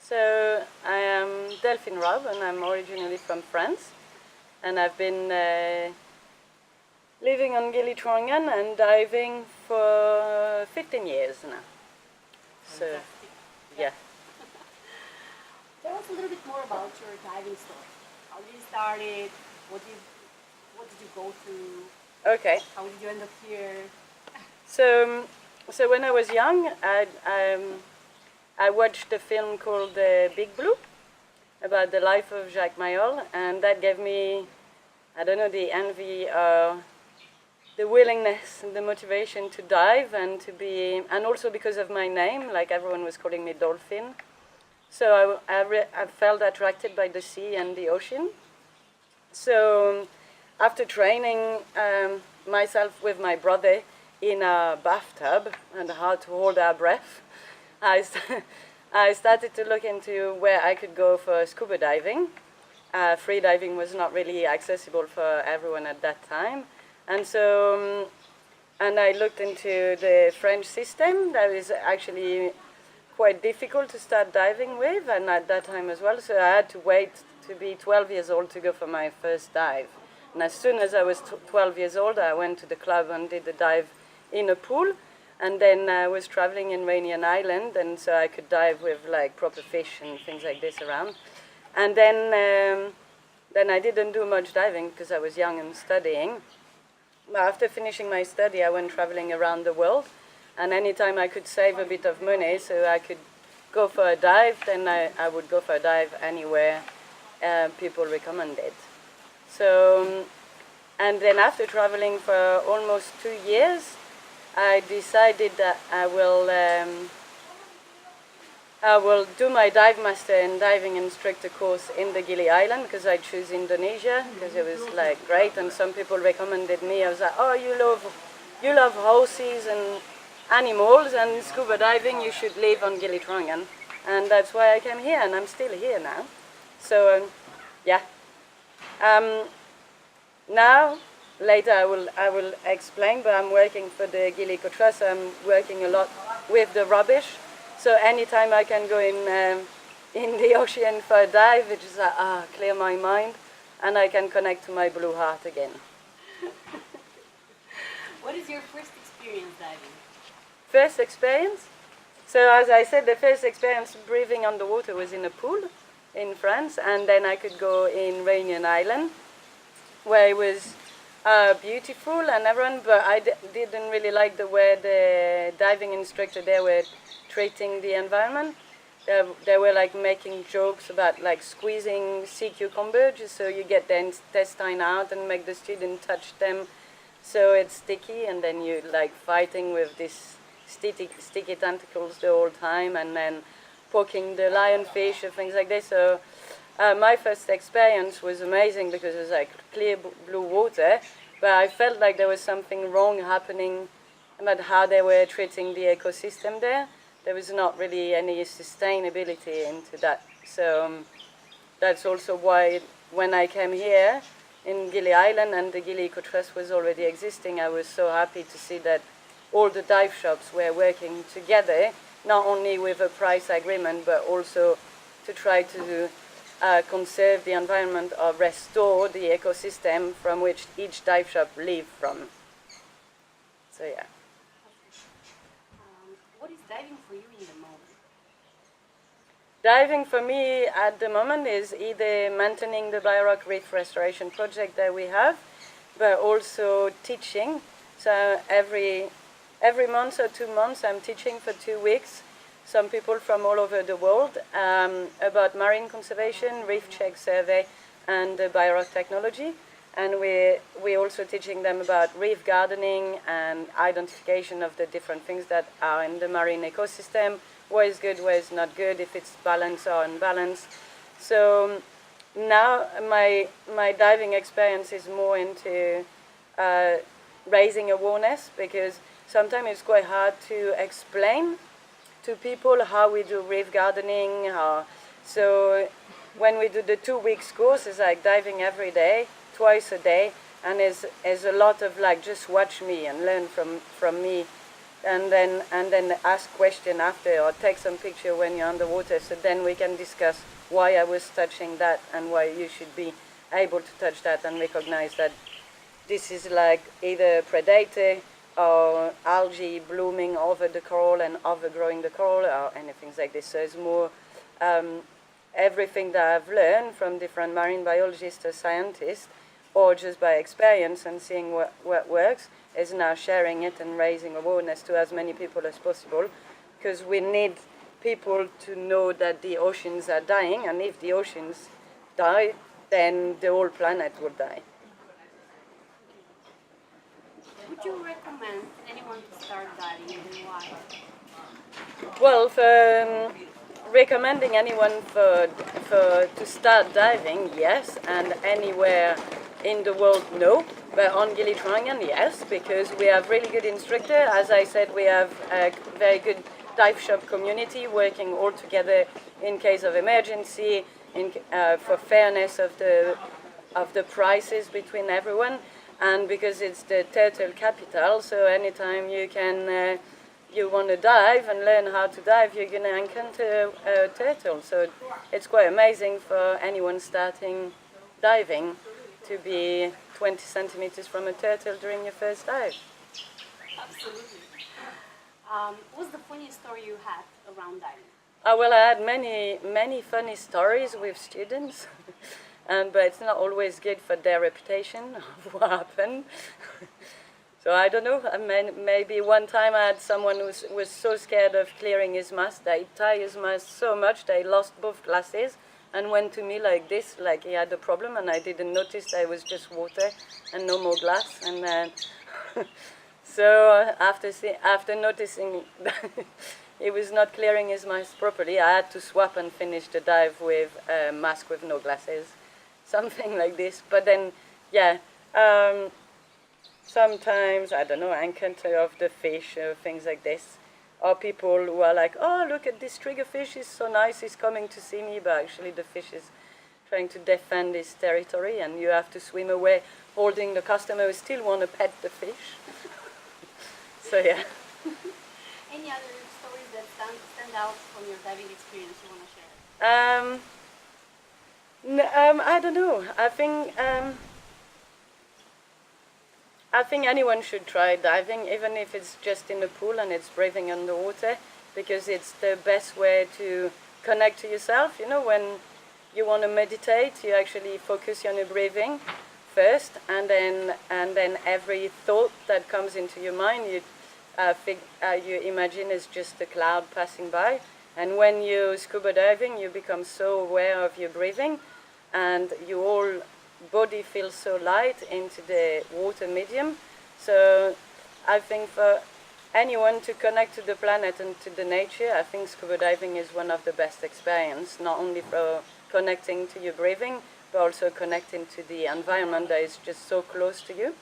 So I am Delphine Robbe, and I'm originally from France, and I've been living on Gili Trongan and diving for 15 years now. So, Fantastic. yeah. Tell us a little bit more about your diving story. How did you start it? What did you go through? Okay. How did you end up here? So, so when I was young, I watched a film called Big Blue about the life of Jacques Mayol, and that gave me, I don't know, the envy, the willingness and the motivation to dive and to be, and also because of my name, like everyone was calling me Dolphin. So I felt attracted by the sea and the ocean. So after training myself with my brother in a bathtub and how to hold our breath, I started to look into where I could go for scuba diving. Free diving was not really accessible for everyone at that time. And so, and I looked into the French system that is actually quite difficult to start diving with, and at that time as well. So I had to wait to be 12 years old to go for my first dive. And as soon as I was 12 years old, I went to the club and did a dive in a pool. And then I was traveling in Réunion Island, and so I could dive with like proper fish and things like this around. And then I didn't do much diving because I was young and studying. But after finishing my study, I went traveling around the world. And anytime I could save a bit of money so I could go for a dive, then I would go for a dive anywhere people recommended. So, and then after traveling for almost 2 years, I decided that I will do my dive master and diving instructor course in the Gili Island because I chose Indonesia because it was like great, and some people recommended me. I was like, oh, you love horses and animals and scuba diving, you should live on Gili Trongan. And that's why I came here, and I'm still here now. So, yeah. Now, later I will explain, but I'm working for the Gili Cotra, so I'm working a lot with the rubbish. So anytime I can go in the ocean for a dive, it's just like, clear my mind, and I can connect to my blue heart again. What is your first experience diving? First experience? So as I said, the first experience breathing underwater was in a pool in France, and then I could go in Réunion Island, where it was beautiful and everyone, but I didn't really like the way the diving instructor there were treating the environment. They were like making jokes about like squeezing sea cucumber just so you get the intestine out and make the student touch them so it's sticky, and then you're like fighting with this sticky tentacles the whole time, and then poking the lionfish and things like this. So my first experience was amazing because it was like clear blue water, but I felt like there was something wrong happening about how they were treating the ecosystem there. There was not really any sustainability into that. So that's also why when I came here in Gili Island and the Gili Eco Trust was already existing, I was so happy to see that all the dive shops were working together, not only with a price agreement, but also to try to conserve the environment or restore the ecosystem from which each dive shop lives from. So yeah. What is diving for you in the moment? Diving for me at the moment is either maintaining the Biorock Reef Restoration project that we have, but also teaching. So every month or 2 months I'm teaching for 2 weeks some people from all over the world about marine conservation, reef check survey, and Biorock technology. And we're also teaching them about reef gardening and identification of the different things that are in the marine ecosystem, what is good, what is not good, if it's balanced or unbalanced. So now my diving experience is more into raising awareness, because sometimes it's quite hard to explain to people how we do reef gardening. So when we do the 2 weeks course, it's like diving every day, twice a day, and there's a lot of like just watch me and learn from me and then ask question after or take some picture when you're underwater. So then we can discuss why I was touching that and why you should be able to touch that and recognize that this is like either a predator or algae blooming over the coral and overgrowing the coral or anything like this. So it's more everything that I've learned from different marine biologists or scientists, or just by experience and seeing what works, is now sharing it and raising awareness to as many people as possible, because we need people to know that the oceans are dying, and if the oceans die, then the whole planet will die. Would you recommend anyone to start diving and why? Well, for recommending anyone to start diving, yes, and anywhere in the world, no. But on Gili Trangan, yes, because we have really good instructor. As I said, we have a very good dive shop community working all together in case of emergency, for fairness of the prices between everyone, and because it's the turtle capital, so anytime you want to dive and learn how to dive, you're going to encounter a turtle. So it's quite amazing for anyone starting diving to be 20 centimeters from a turtle during your first dive. Absolutely. What's the funniest story you had around diving? Well, I had many funny stories with students, but it's not always good for their reputation of what happened. So I don't know. Maybe one time I had someone who was so scared of clearing his mask that he tied his mask so much that he lost both glasses and went to me like this, like he had a problem, and I didn't notice that it was just water and no more glass. And then so after noticing that he was not clearing his mask properly, I had to swap and finish the dive with a mask with no glasses, something like this. But then, yeah. Sometimes, I don't know, encounter of the fish or things like this. Or people who are like, oh, look at this triggerfish, he's so nice, he's coming to see me, but actually the fish is trying to defend his territory, and you have to swim away holding the customer who still want to pet the fish. So, yeah. Any other stories that stand out from your diving experience you want to share? I don't know. I think anyone should try diving, even if it's just in the pool and it's breathing underwater, because it's the best way to connect to yourself. You know, when you want to meditate, you actually focus on your breathing first, and then every thought that comes into your mind, you imagine is just a cloud passing by. And when you scuba diving, you become so aware of your breathing, and your whole body feels so light into the water medium. So I think for anyone to connect to the planet and to the nature, I think scuba diving is one of the best experiences, not only for connecting to your breathing, but also connecting to the environment that is just so close to you.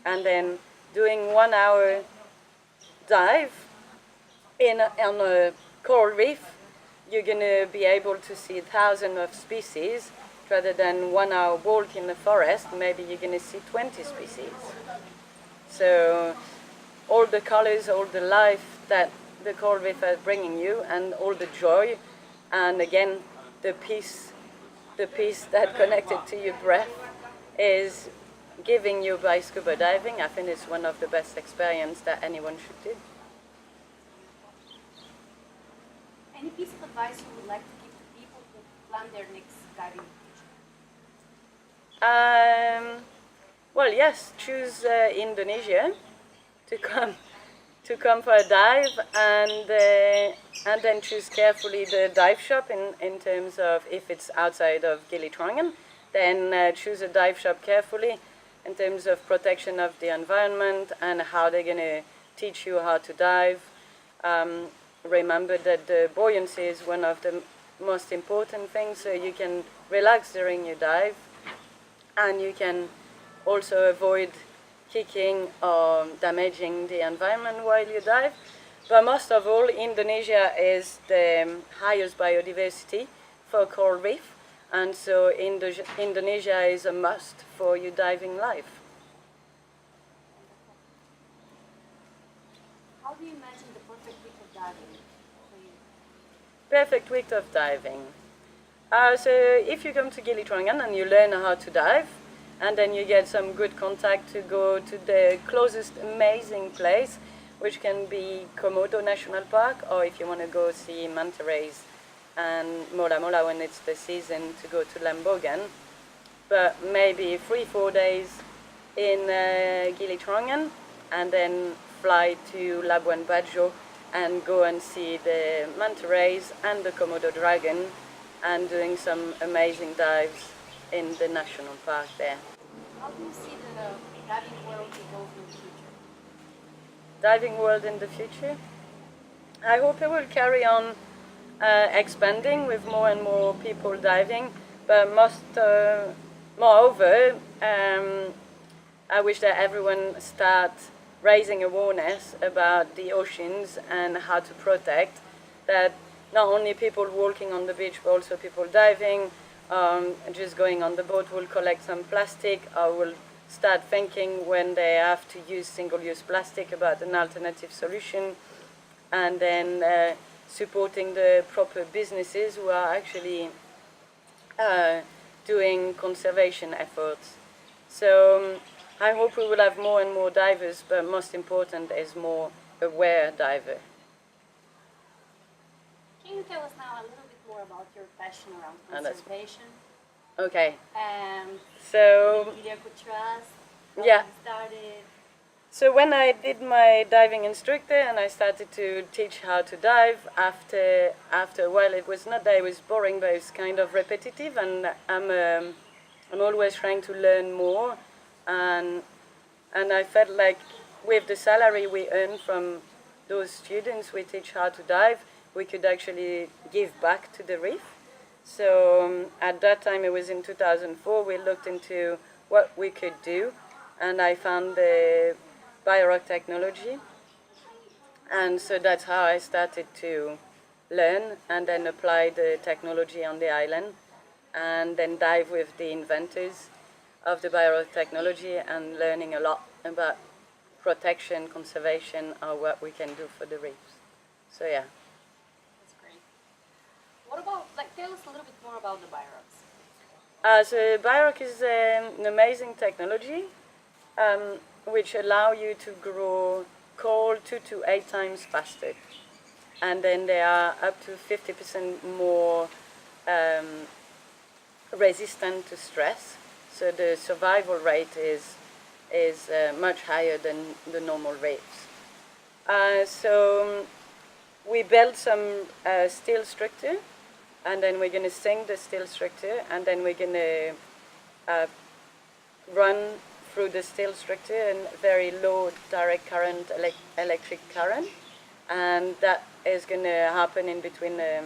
And then doing 1 hour dive on a coral reef, you're going to be able to see thousands of species, rather than 1 hour walk in the forest, maybe you're going to see 20 species. So all the colors, all the life that the coral reef is bringing you, and all the joy, and again, the peace that connected to your breath is giving you by scuba diving. I think it's one of the best experiences that anyone should do. Any piece of advice you would like to give to people who plan their next diving? Well, yes, choose Indonesia to come for a dive, and then choose carefully the dive shop in terms of if it's outside of Gili Trangan, then choose a dive shop carefully in terms of protection of the environment and how they're going to teach you how to dive. Remember that the buoyancy is one of the most important things, so you can relax during your dive. And you can also avoid kicking or damaging the environment while you dive. But most of all, Indonesia is the highest biodiversity for coral reef, and so Indonesia is a must for your diving life. How do you imagine Perfect week of diving. So if you come to Gili Trondheim and you learn how to dive, and then you get some good contact to go to the closest amazing place, which can be Komodo National Park, or if you want to go see manta rays and Mola Mola when it's the season, to go to Lambogan. But maybe 3-4 days in Gili Trondheim, and then fly to Labuan Bajo and go and see the manta rays and the Komodo dragon, and doing some amazing dives in the national park there. How do you see the diving world evolve in the future? Diving world in the future? I hope it will carry on expanding with more and more people diving, but moreover, I wish that everyone start raising awareness about the oceans and how to protect that. Not only people walking on the beach, but also people diving, just going on the boat will collect some plastic, or will start thinking when they have to use single-use plastic about an alternative solution, and then supporting the proper businesses who are actually doing conservation efforts. So I hope we will have more and more divers, but most important is more aware diver. Can you tell us now a little bit more about your passion around that's- conservation Okay, and so media could trust? How yeah. it started? So when I did my diving instructor and I started to teach how to dive, after a while it was not that it was boring, but it was kind of repetitive, and I'm always trying to learn more, and I felt like with the salary we earn from those students we teach how to dive, we could actually give back to the reef. So at that time, it was in 2004, we looked into what we could do, and I found the BioRock technology, and so that's how I started to learn and then apply the technology on the island, and then dive with the inventors of the BioRock technology, and learning a lot about protection, conservation, or what we can do for the reefs. So yeah. That's great. What about, tell us a little bit more about the BioRocks. So BioRock is an amazing technology which allow you to grow coral 2 to 8 times faster, and then they are up to 50% more resistant to stress. So the survival rate is much higher than the normal reefs. So we built some steel structure, and then we're going to sink the steel structure, and then we're going to run through the steel structure in very low direct current electric current, and that is going to happen in between a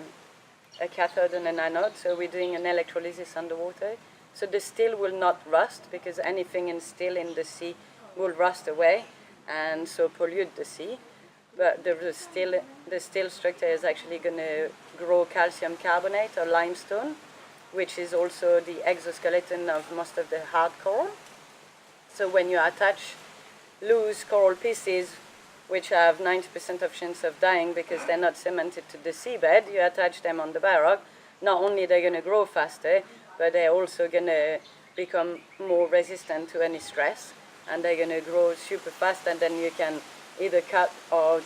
cathode and an anode. So we're doing an electrolysis underwater. So the steel will not rust, because anything in steel in the sea will rust away and so pollute the sea. But the steel structure is actually going to grow calcium carbonate or limestone, which is also the exoskeleton of most of the hard coral. So when you attach loose coral pieces, which have 90% of chance of dying because they're not cemented to the seabed, you attach them on the BioRock, not only they're going to grow faster, but they're also going to become more resistant to any stress, and they're going to grow super fast, and then you can either cut or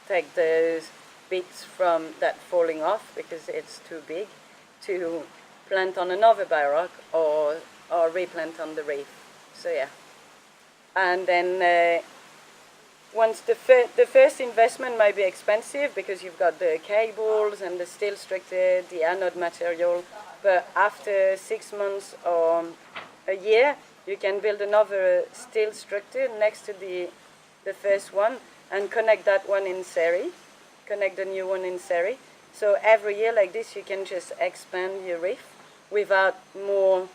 take the bits from that falling off because it's too big, to plant on another BioRock or replant on the reef. So yeah. And then once the first investment might be expensive because you've got the cables and the steel structure, the anode material, but after 6 months or a year, you can build another steel structure next to the first one and connect that one in series, connect the new one in series. So every year like this, you can just expand your reef without more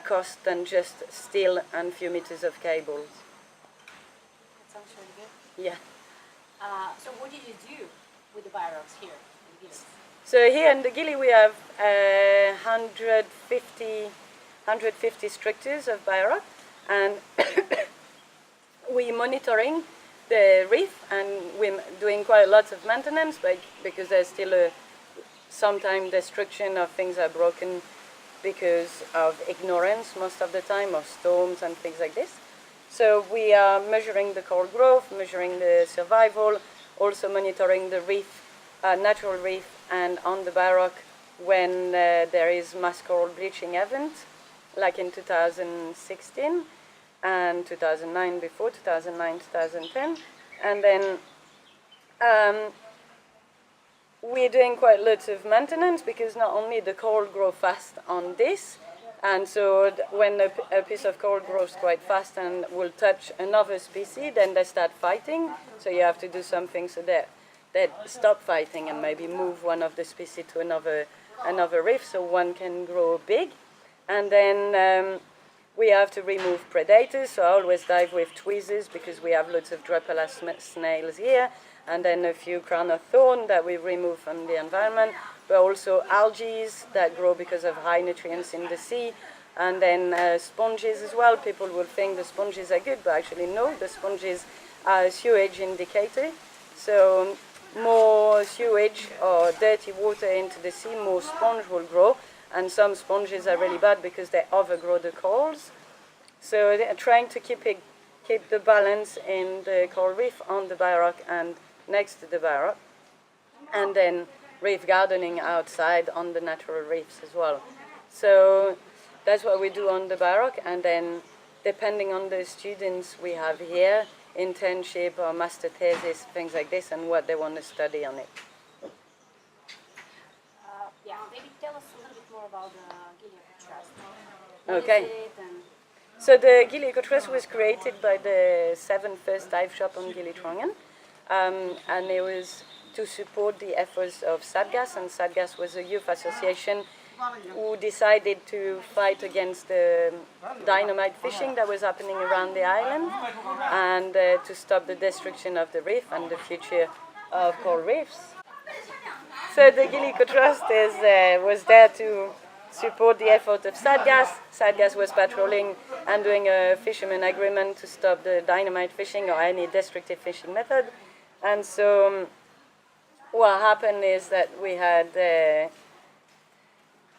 cost than just steel and few meters of cables. That sounds really good. Yeah. So what did you do with the BioRocks here in Gili? So here in the Gili we have 150 structures of BioRock, and we're monitoring the reef, and we're doing quite a lot of maintenance, because there's still sometimes destruction of things are broken because of ignorance most of the time, or storms and things like this. So we are measuring the coral growth, measuring the survival, also monitoring the reef, natural reef, and on the Baroque when there is mass coral bleaching event, like in 2016 and 2009 before, 2009, 2010. And then we're doing quite lots of maintenance because not only the coral grow fast on this, and so when a piece of coral grows quite fast and will touch another species, then they start fighting. So you have to do something so that they stop fighting and maybe move one of the species to another reef so one can grow big. And then we have to remove predators. So I always dive with tweezers because we have lots of Drepala snails here, and then a few crown of thorn that we remove from the environment, but also algae that grow because of high nutrients in the sea, and then sponges as well. People will think the sponges are good, but actually no, the sponges are a sewage indicator. So more sewage or dirty water into the sea, more sponge will grow, and some sponges are really bad because they overgrow the corals. So they're trying to keep the balance in the coral reef on the Baroque and next to the Baroque, and then reef gardening outside on the natural reefs as well. So that's what we do on the Baroque, and then depending on the students we have here, internship or master thesis, things like this, and what they want to study on it. Yeah, maybe tell us a little bit more about the Gilliaco Trust. Okay. What is it and So the Gilliaco Trust was created by the 7th first dive shop on Gili Trongen, and it was to support the efforts of SADGAS, and SADGAS was a youth association who decided to fight against the dynamite fishing that was happening around the island, and to stop the destruction of the reef and the future of coral reefs. So the Gilliaco Trust was there to support the effort of SADGAS. SADGAS was patrolling and doing a fisherman agreement to stop the dynamite fishing or any destructive fishing method. And so what happened is that we had,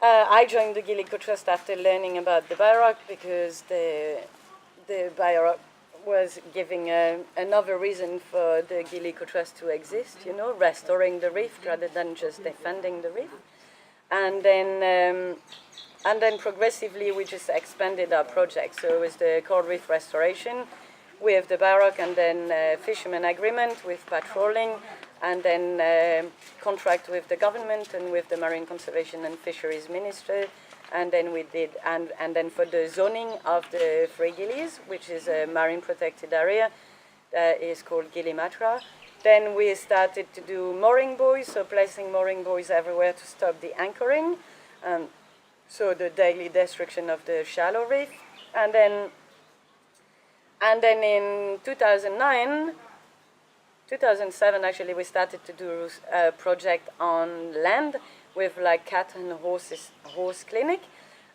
I joined the Gilliaco Trust after learning about the Baroque because the Baroque was giving another reason for the Gilliaco Trust to exist, restoring the reef rather than just defending the reef. And then progressively we just expanded our project. So it was the coral reef restoration with the Baroque, and then fisherman agreement with patrolling, and then contract with the government and with the Marine Conservation and Fisheries Ministry. And then we did, and then for the zoning of the Free Gillies, which is a marine protected area, is called Gili-Matra. Then we started to do mooring buoys, so placing mooring buoys everywhere to stop the anchoring, so the daily destruction of the shallow reef. And then in 2007 actually, we started to do a project on land with like cat and horse clinic.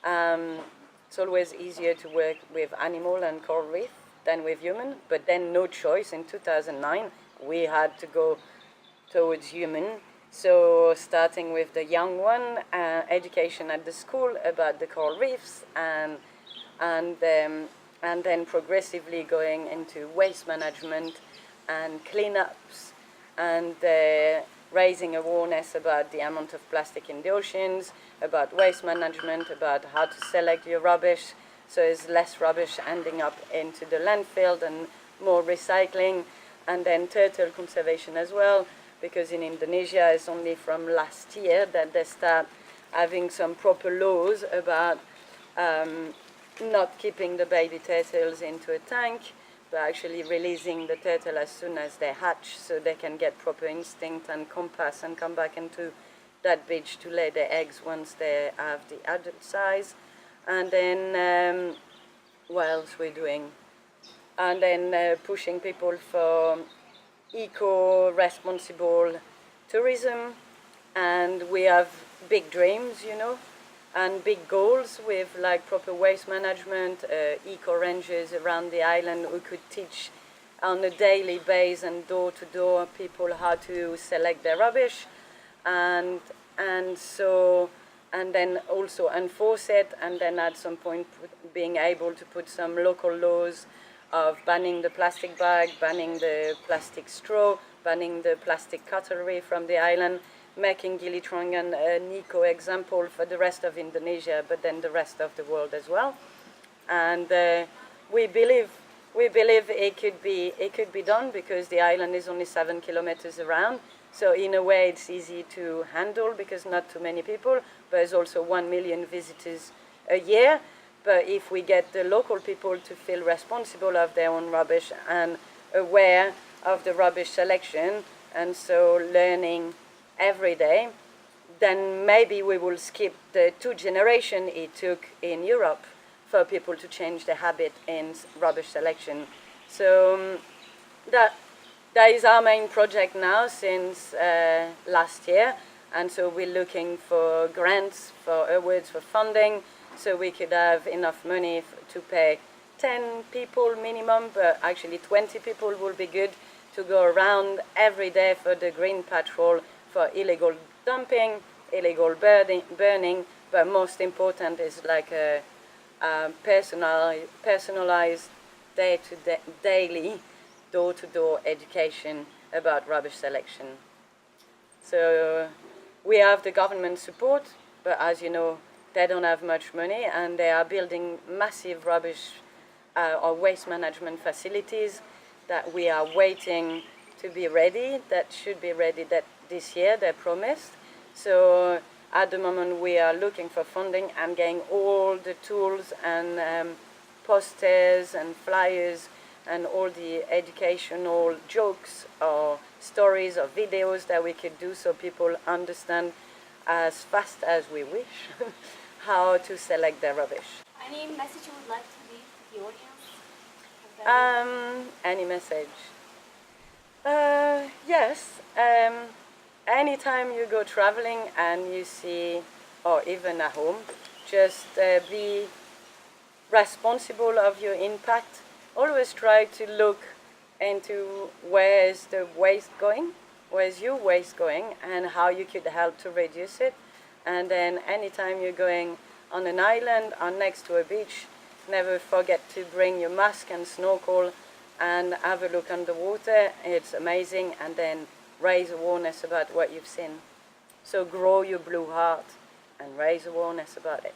It's always easier to work with animal and coral reef than with human, but then no choice. In 2009, we had to go towards human. So starting with the young one, education at the school about the coral reefs, and then progressively going into waste management and cleanups, and raising awareness about the amount of plastic in the oceans, about waste management, about how to select your rubbish, so there's less rubbish ending up into the landfill and more recycling, and then turtle conservation as well, because in Indonesia it's only from last year that they start having some proper laws about not keeping the baby turtles into a tank, but actually releasing the turtle as soon as they hatch, so they can get proper instinct and compass and come back into that beach to lay their eggs once they have the adult size. And then what else we're doing? And then pushing people for eco-responsible tourism. And we have big dreams, and big goals with like proper waste management, eco-rangers around the island who could teach on a daily basis and door-to-door people how to select their rubbish, and and so, and then also enforce it, and then at some point being able to put some local laws of banning the plastic bag, banning the plastic straw, banning the plastic cutlery from the island, making Gili Trawangan an eco-example for the rest of Indonesia, but then the rest of the world as well. And we believe it could be done because the island is only 7 kilometers around. So in a way, it's easy to handle because not too many people, but there's also 1 million visitors a year. But if we get the local people to feel responsible of their own rubbish and aware of the rubbish selection, and so learning every day, then maybe we will skip the 2 generations it took in Europe for people to change their habit in rubbish selection. So that is our main project now since last year, and so we're looking for grants, for awards, for funding, so we could have enough money to pay 10 people minimum, but actually 20 people will be good to go around every day for the green patrol for illegal dumping, illegal burning, but most important is like a personalized daily door-to-door education about rubbish selection. So we have the government support, but as you know, they don't have much money, and they are building massive rubbish or waste management facilities that we are waiting to be ready, that should be ready this year, they promised. So at the moment we are looking for funding and getting all the tools and posters and flyers and all the educational jokes or stories or videos that we could do so people understand as fast as we wish how to select their rubbish. Any message you would like to leave to the audience? Any message? Yes. Anytime you go traveling and you see, or even at home, just be responsible of your impact. Always try to look into where's the waste going, where's your waste going, and how you could help to reduce it. And then anytime you're going on an island or next to a beach, never forget to bring your mask and snorkel and have a look underwater. It's amazing, and then raise awareness about what you've seen. So grow your blue heart and raise awareness about it.